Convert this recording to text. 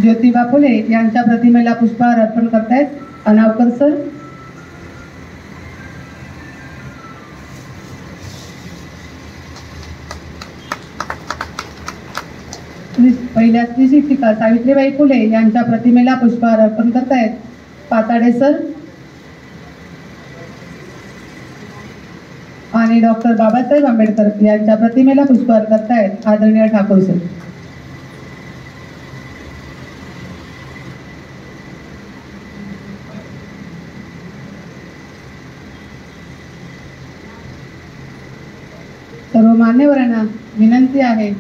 ज्योतिबा फुले यांच्या प्रतिमेला पुष्पहार अर्पण करतायत अनावकर सर. पहिल्या स्त्री शिक्षिका सावित्रीबाई फुले यांच्या प्रतिमेला पुष्पहार अर्पण करतायत पाताडे सर. आणि डॉक्टर बाबासाहेब आंबेडकर यांच्या प्रतिमेला पुष्पहार करतायत आदरणीय ठाकूर सर. सर्व मान्यवरांना विनंती आहे